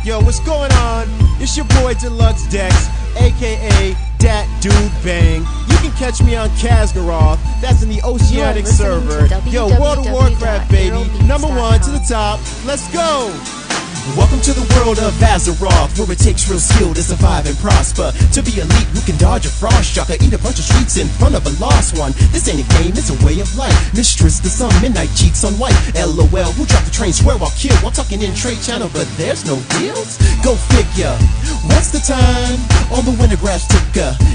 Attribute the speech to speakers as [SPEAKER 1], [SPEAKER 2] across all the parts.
[SPEAKER 1] Yo, what's going on? It's your boy Deluxe Dex, aka Dat Dude Bang. You can catch me on Kazgaroth, that's in the Oceanic server. Yo, World of Warcraft, baby. #1 to the top. Let's go! Welcome to the world of Azeroth, where it takes real skill to survive and prosper. To be elite, who can dodge a frost shock or eat a bunch of streets in front of a lost one. This ain't a game, it's a way of life. Mistress to some, midnight cheats on white. LOL, who dropped the train, swear I'll kill while talking in trade channel, but there's no deals? Go figure. What's the time? All the winter grass took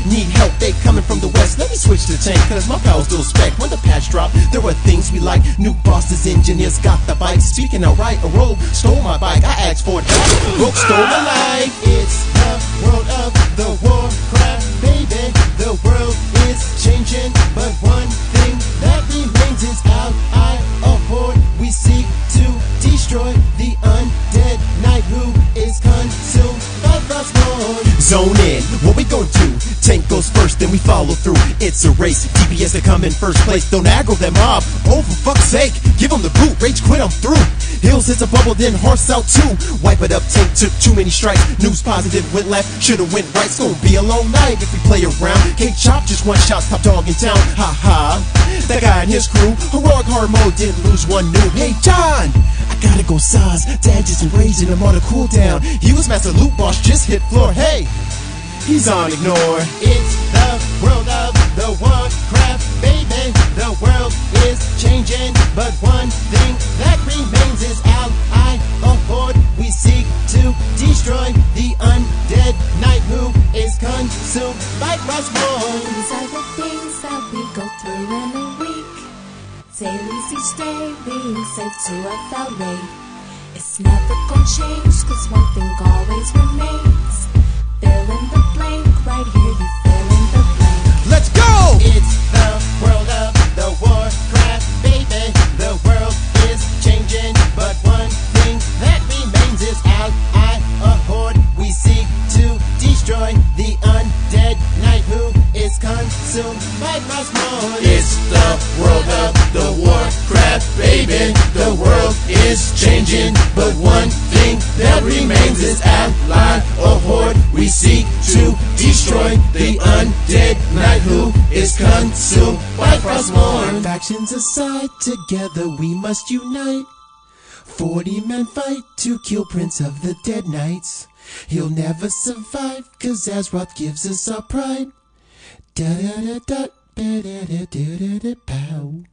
[SPEAKER 1] need help, they coming from the west. Let me switch to tank, cause my power's still spec. When the patch drop, there were things we like. New bosses, engineers got the bike. Speaking outright, a rogue stole my bike. I asked for it back, rogue stole my life. It's the world of the Warcraft, baby. The world is changing, but one thing that remains is our eye of horde. We seek to destroy the undead knight who is consumed by the Lord. Zone in, what we gon' do? Tank goes first, then we follow through. It's a race, DPS to come in first place. Don't aggro that mob, oh for fuck's sake. Give them the boot, rage quit, I'm through. Hills hits a bubble, then horse out too. Wipe it up, tank took too many strikes. News positive went left, should've went right. It's gonna be a long night if we play around. Cake chop, just one shot, top dog in town. Ha ha, that guy and his crew. Heroic hard mode, didn't lose one new. Hey John, I gotta go size. Dad just enraged and I'm on a cooldown. He was master loot boss, just hit floor. Hey, he's on ignore. It's the world of the Warcraft, baby. The world is changing, but one thing that remains is our eye of horde. We seek to destroy the undead knight who is consumed by Frostmourne.
[SPEAKER 2] These are the things that we go through in a week. Dailies each day being saved to a foul rate. It's never gonna change, cause one thing always remains. Fill in the blank, right here you fill in the blank.
[SPEAKER 1] Let's go! It's the world of the Warcraft, baby. The world is changing, but one thing that remains is our eye of horde. We seek to destroy the undead knight who is consumed by Frostmourne. It's the world of the Warcraft, baby. The world is changing, but one thing that remains is our line of horde. We seek to destroy the undead knight who is consumed by Frostmourne. Factions aside, together we must unite. 40 men fight to kill Prince of the Dead Knights. He'll never survive, cause Azeroth gives us our pride. Da da da da da da da da da pow.